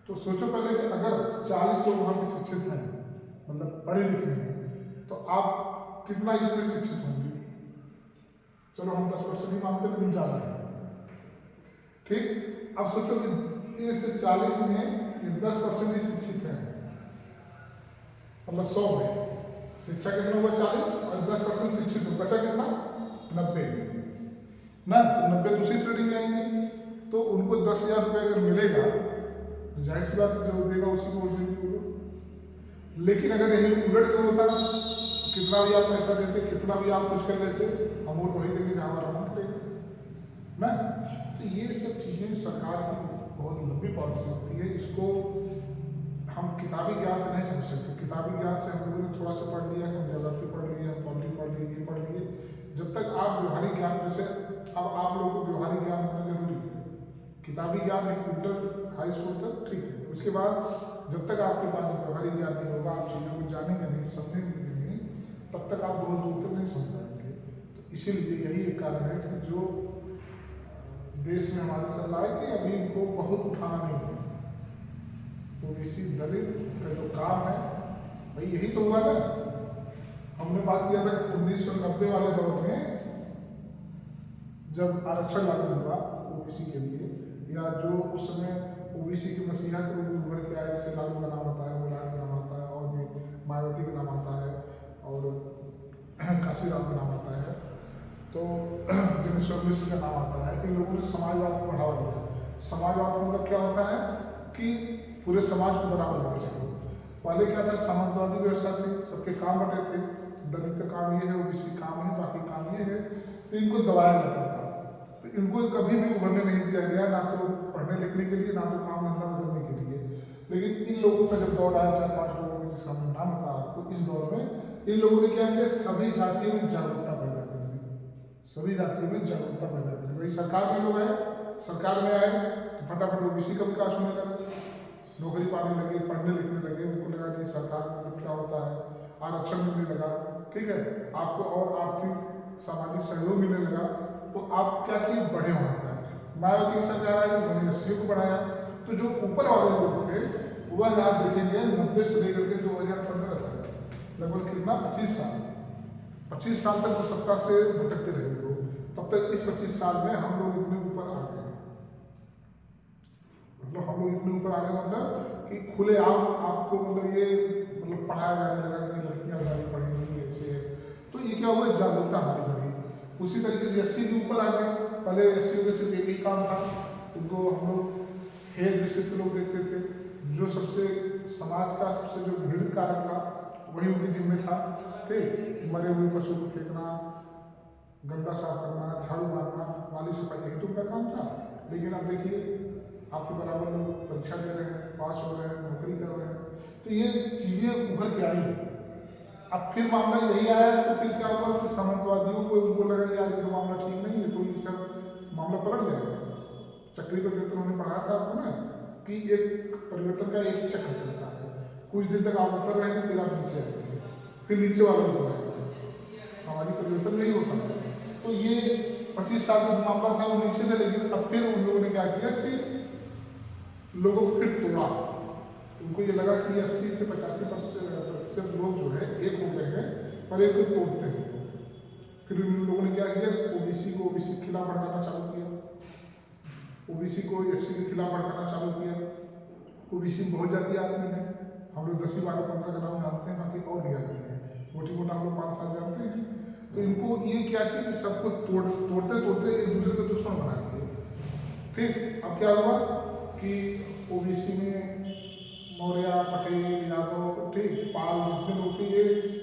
तो सोचो पहले कि अगर 40 लोग वहाँ पे शिक्षित हैं, मतलब पढ़े लिखे हैं, तो आप कितना इसमें शिक्षित होंगे? चलो हम 10% ही मानते, लेकिन ज़्यादा है। ठीक, अब सोचो कि इस 40 में ये 10% ही शिक्षित हैं, मतलब 100 में शिक्षा कितना हुआ 40 और 10% शिक्षित हो, बचा कितना 90 ना। तो 90 दूसरी श्रेणी में आएंगे, तो उनको 10,000 रुपये अगर मिलेगा तो जाहिर सी बात है जो देगा उसी को वोट देंगे। लेकिन अगर यही उलट के होता, कितना भी आप पैसा देते, कितना भी आप कुछ कर लेते, हम वोट वही देंगे जहाँ हमारा मन करेगा ना। तो ये सब चीज़ें देखिए सरकार की बहुत लंबी पॉलिसी होती है, इसको हम किताबी ज्ञान से नहीं समझ सकते। किताबी ज्ञान से हम लोगों ने थोड़ा सा पढ़ लिया, हम ज्योग्राफी पढ़ लिए, हम पॉलिटी पढ़ लिए, ये पढ़ लिए। जब तक आप व्यवहारिक ज्ञान, जैसे अब आप लोगों को व्यवहारिक ज्ञान होना जरूरी है। किताबी ज्ञान एक इंटर हाई स्कूल तक ठीक है, उसके बाद जब तक आपके पास व्यवहारिक ज्ञान नहीं होगा, आप चीज़ों को जानेंगे नहीं, समझेंगे नहीं, तब तक आप बहुत दूर तक नहीं समझ पाएंगे। तो इसीलिए यही एक कारण है कि जो देश में हमारे चल रहा है कि अभी इनको बहुत उठाना नहीं है। ओबीसी दलित का जो काम है भाई यही तो हुआ ना। हमने बात किया था 1990 वाले दौर में जब आरक्षण लागू हुआ ओबीसी के लिए, या जो उस समय ओबीसी के मसीहा के रूप में उभर के आए, जैसे लालू का नाम आता है, मुलायम का नाम आता है, और भी मायावती का नाम आता है, और काशीराम का नाम आता है, तो दिनेश्वर मिश्र का नाम आता है। इन लोगों ने समाजवाद को बढ़ावा दिया। समाजवाद का मतलब क्या होता है कि पूरे समाज को बराबर लेके चलो। पहले क्या था, सामंतवादी व्यवस्था थी, सबके काम बटे थे, दलित का काम ये है, ओबीसी काम है, बाकी काम ये है, तो इनको दबाया जाता था। तो इनको कभी भी उभरने नहीं दिया गया, ना तो पढ़ने लिखने के लिए, ना तो काम धंधा बदलने के लिए। लेकिन इन लोगों का जब दौर आया, 4-5 लोगों में जिसका हमने नाम बताया आपको, इस दौर में इन लोगों ने क्या किया, सभी जातियों में जागरूकता पैदा कर दी, सभी जातियों में जागरूकता पैदा कर दी। भाई सरकार में लोग आए, सरकार में आए तो फटाफट ओबीसी का विकास होने लगा, नौकरी पाने लगे, पढ़ने लिखने लगे, उनको लगा कि सरकार में मतलब क्या होता है, आरक्षण मिलने लगा, ठीक है, आपको और आर्थिक सामाजिक सहयोग मिलने लगा। तो आप क्या किए, बढ़े वहाँ तक। मायावती की सरकार आई, उन्होंने एससी को बढ़ाया। तो जो ऊपर वाले लोग थे वह आप देखेंगे 90 से लेकर के 2015 तक लगभग कितना 25 साल तक वो सत्ता से भटकते रहे लोग। तब तक इस 25 साल में हम लोग इतने ऊपर आ गए, मतलब हम लोग इतने ऊपर आ गए, मतलब कि खुलेआम आपको मतलब ये मतलब पढ़ाया जाने लगा कि लड़कियां ज़्यादा पढ़ेंगी ऐसे। तो ये क्या हुआ, जागरूकता हमारी बढ़ी। उसी तरीके से एससी के ऊपर आ गए। पहले एससी का सिर्फ एक ही काम था, उनको हम लोग हेय दृष्टि से लोग देखते थे, जो सबसे समाज का सबसे जो घृणित कार्य था वही उनके जिम्मे था, ठीक, मरे हुए पशु को फेंकना, गंदा साफ करना, झाड़ू मारना, वाली सफाई, यही तो उनका काम था। लेकिन अब देखिए आपके बराबर लोग परीक्षा दे रहे हैं, पास हो रहे हैं, नौकरी कर रहे हैं, तो ये चीज़ें उभर के आई। अब फिर मामला यही आया, तो फिर क्या हुआ कि सामंतवादियों को उनको लगा यार ये तो मामला ठीक नहीं है, तो ये सब मामला पलट जाएगा। चक्री परिवर्तन हमने पढ़ा था आपको ना, कि एक परिवर्तन का एक चक्र चलता है, कुछ दिन तक आप ऊपर रहेंगे, फिर आप नीचे आएंगे, फिर नीचे वाले ऊपर आएंगे, सामाजिक परिवर्तन नहीं होता है। तो ये 25 साल का मामला था, वो नीचे थे, लेकिन अब फिर उन लोगों ने क्या किया कि लोगों को फिर तोड़ा। उनको ये लगा कि 80 से 85% लोग जो है एक हो गए हैं, पर एक को तोड़ते हैं। फिर उन लोगों ने क्या किया, ओबीसी को ओबीसी के खिलाफ भड़काना चालू किया, ओबीसी को एससी के खिलाफ भड़काना चालू किया। ओबीसी में बहुत जातियाँ आती हैं, हम लोग 10, 12, 15 का नाम जानते हैं, बाकी और भी आती हैं, मोटी मोटा हम लोग 5-7 जानते हैं। तो इनको ये क्या किया कि सबको तोड़ते तोड़ते एक दूसरे को दुश्मन बना दिए। ठीक, अब क्या हुआ कि ओबीसी में मौर्य, पटेल, यादव, ठीक, पाल जितने लोग थे, ये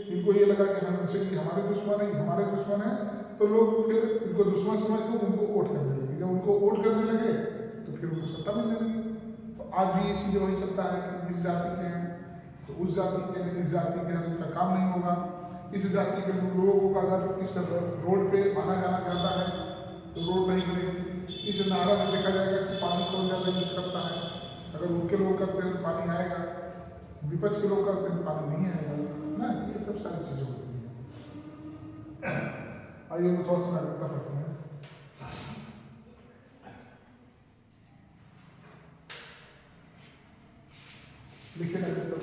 इनको ये लगा कि हमसे हमारे दुश्मन है, हमारे दुश्मन है, तो लोग फिर इनको दुश्मन समझ कर उनको वोट करने लगे। जब उनको वोट करने लगे तो फिर उनको सत्ता मिलने लगी। तो आज भी ये चीज़ें वही चलता है कि इस जाति के हैं तो उस जाति के हैं, इस जाति के हैं तो उनका काम नहीं होगा, इस जाति के लोगों का अगर इस रोड पे आना जाना चाहता है तो रोड नहीं बनेगी। इस नारा से देखा जाएगा कि पानी कौन ज़्यादा यूज करता है, अगर उनके लोग करते हैं तो पानी आएगा, विपक्ष के लोग करते हैं तो पानी नहीं आएगा ना। ये सब सारी चीज़ें होती हैं। आइए हम थोड़ा सा नागरिकता पढ़ते हैं। लिखे नागरिकता,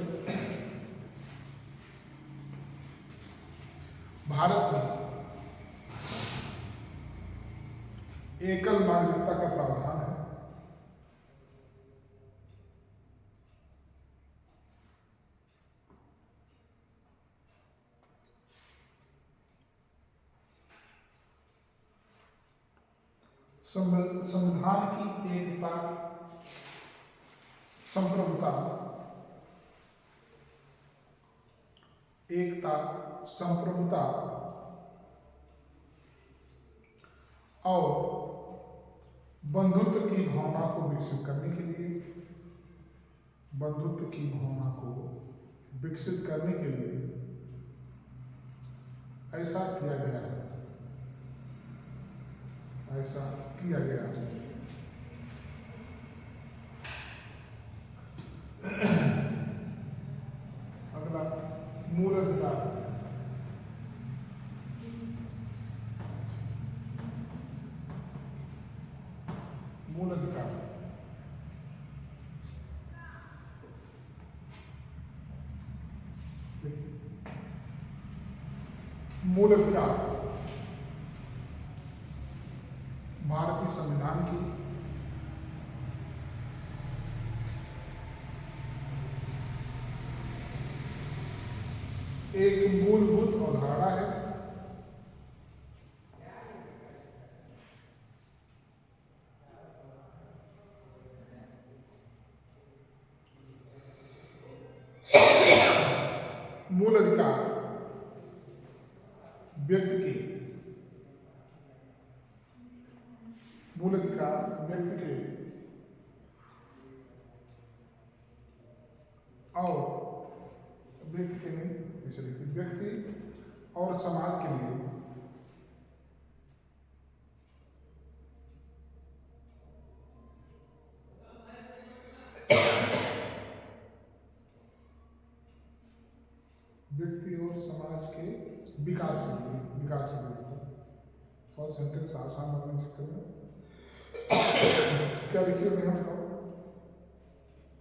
भारत में एकल नागरिकता का प्रावधान है। संविधान की एकता, संप्रभुता, एकता, संप्रभुता और बंधुत्व की भावना को विकसित करने के लिए, बंधुत्व की भावना को विकसित करने के लिए ऐसा किया गया, ऐसा किया गया। अगला मूल अधिकार। मूल अधिकार मूल अधिकार भारतीय संविधान की एक मूलभूत अवधारणा है। मूल अधिकार व्यक्ति के मूल अधिकार व्यक्ति के और व्यक्ति के नहीं, इसे लिखिए, व्यक्ति और समाज के लिए व्यक्ति और समाज के विकास के लिए, विकास के लिए फर्स्ट सेंटेंस आसान होने के चक्कर में क्या लिखिए मैं बताओ।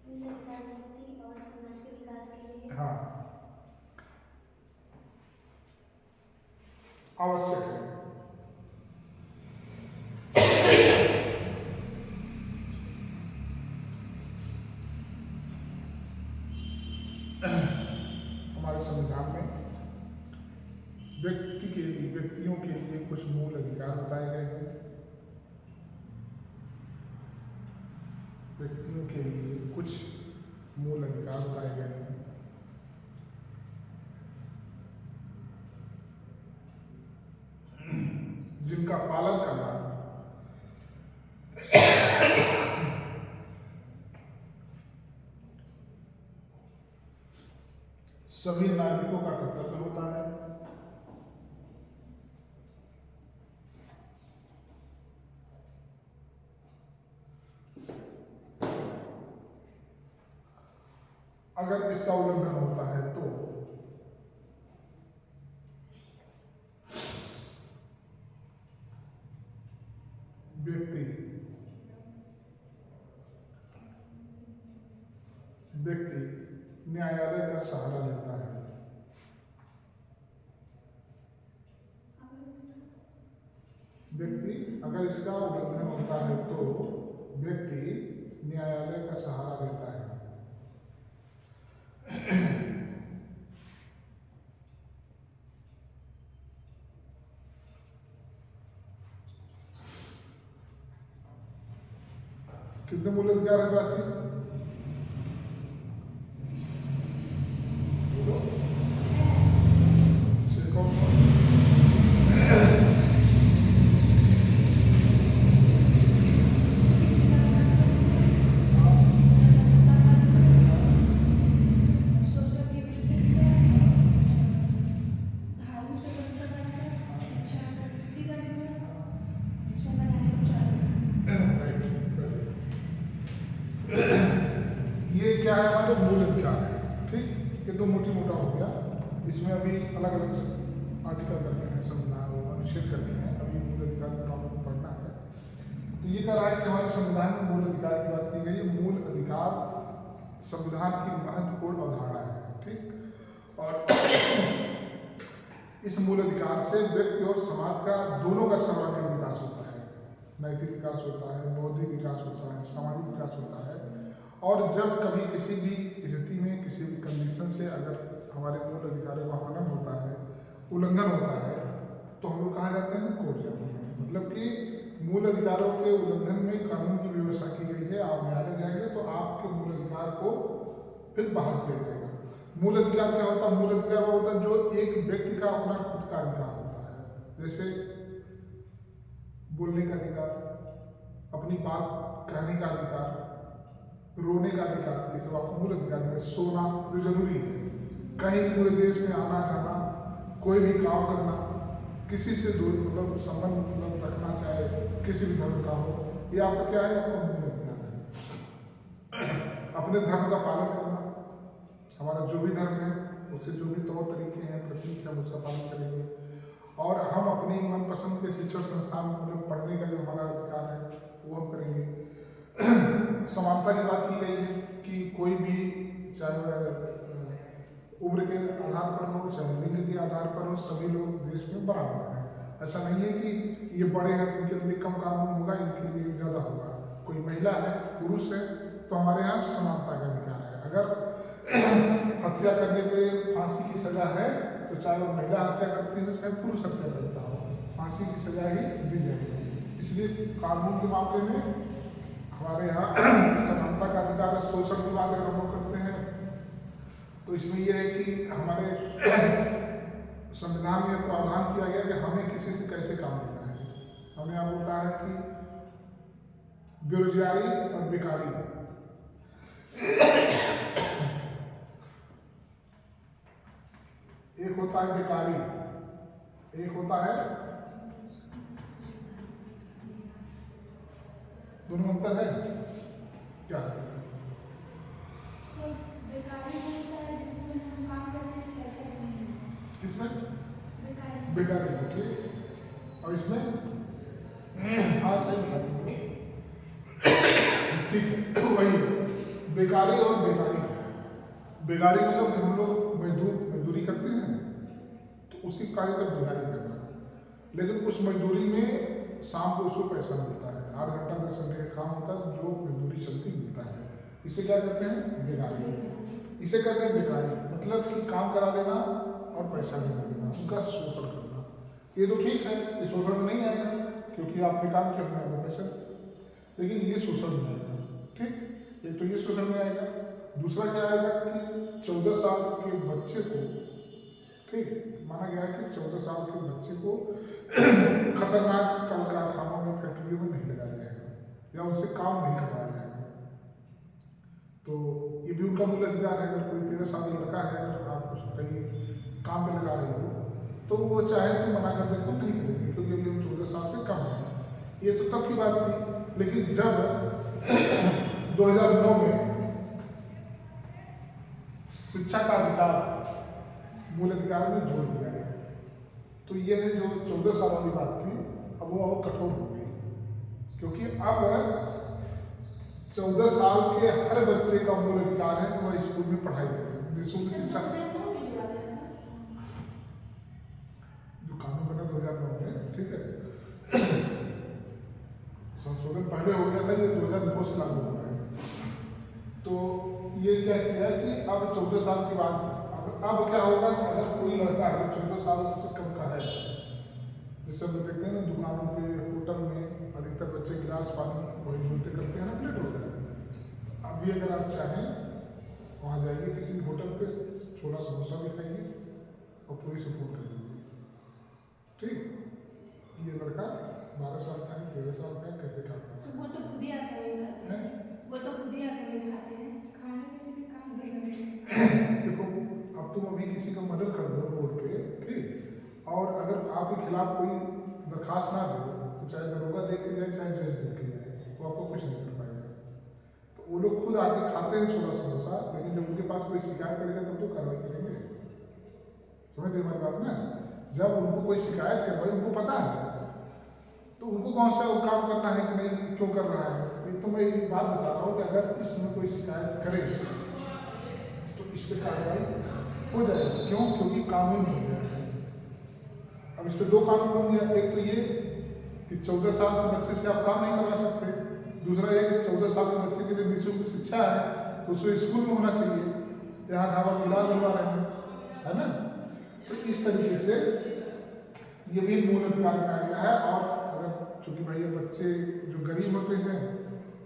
व्यक्ति और समाज के विकास के लिए हाँ, आवश्यक है। हमारे संविधान में व्यक्ति के लिए, व्यक्तियों के लिए कुछ मूल अधिकार बताए गए हैं। व्यक्तियों के लिए कुछ मूल अधिकार बताए गए हैं। जिनका पालन करना सभी नागरिकों का कर्तव्य होता है। अगर इसका उल्लंघन होता है तो व्यक्ति न्यायालय का सहारा लेता है। व्यक्ति अगर इसका उल्लंघन होता है तो व्यक्ति न्यायालय का सहारा लेता है। कितने मूल अधिकार है प्राची? ये क्या है, हमारे मूल अधिकार है। ठीक, ये तो मोटी मोटा हो गया। इसमें अभी अलग अलग आर्टिकल करके हैं, संविधान और अनुच्छेद करके हैं। अभी मूल अधिकार का टॉपिक पढ़ना है। तो ये कह रहा है कि हमारे संविधान में मूल अधिकार की बात की गई है। मूल अधिकार संविधान की महत्वपूर्ण अवधारणा है। ठीक, और इस मूल अधिकार से व्यक्ति और समाज का दोनों का सर्वांगीण विकास होता है। नैतिक विकास होता है, बौद्धिक विकास होता है, सामाजिक विकास होता है। और जब कभी किसी भी स्थिति में, किसी भी कंडीशन से अगर हमारे मूल अधिकारों का हनन होता है, उल्लंघन होता है, तो हम लोग कहाँ जाते हैं? कोर्ट जाते हैं। मतलब कि मूल अधिकारों के उल्लंघन में कानून की व्यवस्था की गई है। आप न्यायालय जाएंगे तो आपके मूल अधिकार को फिर बहाल किया जाएगा। मूल अधिकार क्या होता है? मूल अधिकार वो होता है जो एक व्यक्ति का अपना खुद का अधिकार होता है। जैसे बोलने का अधिकार, अपनी बात कहने का अधिकार, रोने का अधिकार, ये सब आपको मूल अधिकार है। सोना जो जरूरी है, कहीं भी पूरे देश में आना जाना, कोई भी काम करना, किसी से दूर मतलब संबंध मतलब रखना, चाहे किसी भी धर्म का हो, ये आपका क्या है, आपका मूल अधिकार है। अपने धर्म का पालन करना, हमारा जो भी धर्म है उससे जो भी तौर तरीके हैं, प्रतीक है, उसका पालन करेंगे। और हम अपनी मनपसंद के शिक्षण संस्थान में पढ़ने का जो हमारा अधिकार है वो हम करेंगे। समानता की बात की गई है कि कोई भी, चाहे वह उम्र के आधार पर हो, चाहे लिंग के आधार पर हो, सभी लोग देश में बराबर हैं। ऐसा नहीं है कि ये बड़े हैं तो इनके लिए कम कानून होगा, इनके लिए ज़्यादा होगा। कोई महिला है, पुरुष है, तो हमारे यहाँ समानता का अधिकार है। अगर हत्या करने पे फांसी की सजा है तो चाहे वो महिला हत्या करती हो, चाहे पुरुष हत्या करता हो, फांसी की सजा ही दी जाएगी। इसलिए कानून के मामले में हमारे यहाँ समानता का अधिकार है। शोषण की बात अगर हम लोग करते हैं तो इसमें यह है कि हमारे संविधान में प्रावधान किया गया कि हमें किसी से कैसे काम लेना है। हमें यहाँ बोलता है कि बेरोजगारी और बेकारी, एक होता है बेकारी, एक होता है, दोनों अंतर है क्या? बेकारी होता है जिसमें हम काम करते हैं पैसा नहीं है। किसमें? बेकारी। बेकारी, ओके। और इसमें हाँ सही बता, ठीक है, वही बेकारी और बेकारी। बेकारी मतलब कि हम लोग मजदूरी करते हैं तो उसी कार्य का बेकारी करना, लेकिन उस मजदूरी में शाम को उसको पैसा मिलता है, 8 घंटा 10 घंटे का काम होता है, जो मजदूरी चलती मिलता है, इसे क्या कहते हैं? बेकारी। इसे कहते हैं बेकारी, मतलब कि काम करा लेना और पैसा नहीं देना, उनका शोषण करना। ये तो ठीक है, ये शोषण में नहीं आएगा क्योंकि आपने काम किया, अपने आपको पैसा, लेकिन ये शोषण में आएगा। ठीक, एक तो ये शोषण में आएगा। दूसरा क्या आएगा कि 14 साल के बच्चे को, ठीक, माना गया है कि 14 साल के बच्चे को खतरनाक कल कारखानों में, फैक्ट्रियों में नहीं लगाया जाएगा या उनसे काम नहीं करवाया जाएगा। तो ये भी उनका मूल अधिकार है। अगर कोई 13 साल का लड़का है, अगर आप उसको कहीं काम पे लगा रहे हो तो वो चाहे तो मना कर दे तो नहीं करेंगे, क्योंकि अभी हम 14 साल से कम हैं। ये तो तब की बात थी, लेकिन जब 2009 में शिक्षा का अधिकार मूल अधिकार में जोड़ दिया गया, तो यह जो 14 साल वाली बात थी अब वो और कठोर हो गई, क्योंकि अब 14 साल के हर बच्चे का मूल अधिकार है वह स्कूल में पढ़ाई करे, निःशुल्क शिक्षा। जो कानून बना 2009 में, ठीक है, संशोधन पहले हो गया था, ये 2009 से लागू हो रहा है। तो ये क्या किया कि अब 14 साल के बाद अब क्या होगा कि अगर कोई लड़का है 14 साल से कम का है, जैसे हम देखते हैं ना दुकानों पे, होटल में अधिकतर बच्चे गिलास पानी वही बोलते करते हैं ना, प्लेट होता है। अभी अगर आप चाहें वहाँ जाइए किसी होटल पे, छोला समोसा भी खाइए और पुलिस से फोन कर दीजिए, ठीक, ये लड़का 12 साल का है, 13 साल का है, कैसे काम करता है। वो तो खुद ही आकर खाते हैं, वो तो खुद ही आकर खाते हैं, खाने के लिए काम देना। देखो अब तुम अभी किसी का मर्डर कर दो रोड पे, ठीक, और अगर आपके खिलाफ कोई दरखास्त ना दे तो चाहे दरोगा देख के जाए, चाहे जज देख के जाए, वो आपको कुछ नहीं कर पाएगा। तो वो लोग खुद आके खाते हैं छोला समोसा, लेकिन जब उनके पास कोई शिकायत करेगा तब तो कार्रवाई करेंगे। समझ रहे हमारी बात ना? जब उनको कोई शिकायत करवाई, उनको पता है तो उनको कौन सा वो काम करना है कि नहीं, क्यों कर रहा है। तो मैं एक बात बता रहा हूँ कि अगर इसमें कोई शिकायत करे तो इस पर कार्रवाई हो जाएगी। क्यों? क्योंकि कानून बन गया है। अब इस पर 2 कानून बन गया, एक तो ये कि 14 साल से बच्चे से आप काम नहीं करवा सकते, दूसरा ये कि 14 साल के बच्चे के लिए निःशुल्क शिक्षा है तो उसको स्कूल में होना चाहिए, यहाँ ढाबा में इलाज होगा रहे हैं, है ना। तो इस तरीके से ये भी मूल अधिकार में आ गया है। और अगर चूंकि भाई ये बच्चे जो गरीब होते हैं,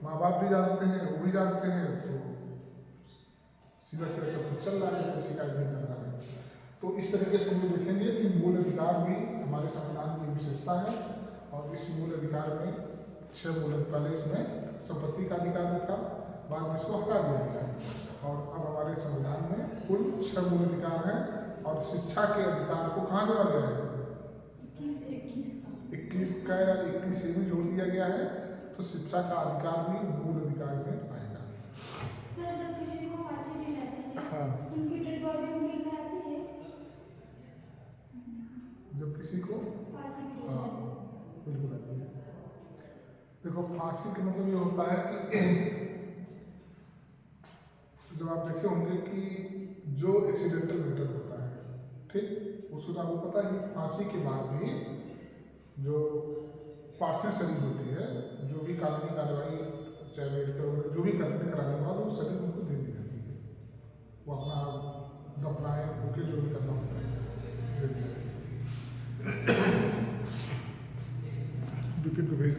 माँ बाप भी जानते हैं, वो भी जानते हैं, तो सीधा सीधा सब कुछ चल रहा है, कोई शिकायत नहीं कर रहा है। तो इस तरीके से हम देखेंगे कि मूल अधिकार भी हमारे संविधान की विशेषता है, और इस मूल अधिकार में 6 मूल, पहले इसमें संपत्ति का अधिकार था, बाद में इसको हटा दिया गया और अब हमारे संविधान में कुल 6 मूल अधिकार हैं और शिक्षा के अधिकार को कहाँ जोड़ा गया है? 21 का या 21 में जोड़ दिया गया है, तो शिक्षा का अधिकार भी मूल अधिकार में आएगा। सर जब किसी को फांसी दी जाती है, हाँ। उनकी डेड बॉडी उनके घर आती है? जब किसी को फांसी दी हाँ जाती है। बिल्कुल आती है। देखो फांसी का मतलब ये होता है कि जब आप देखे होंगे कि जो एक्सीडेंटल मर्डर होता है, ठीक, उसको आपको पता है फांसी के बाद भी जो पार्थिव शरीर होती है, जो भी कानूनी कार्रवाई चाहे मेडिकल वगैरह जो भी करने कराने के बाद वो शरीर उनको दे दी जाती है, वो अपना दफनाए होके जो भी करना होता है दे दी जाती है। विपिन को भेज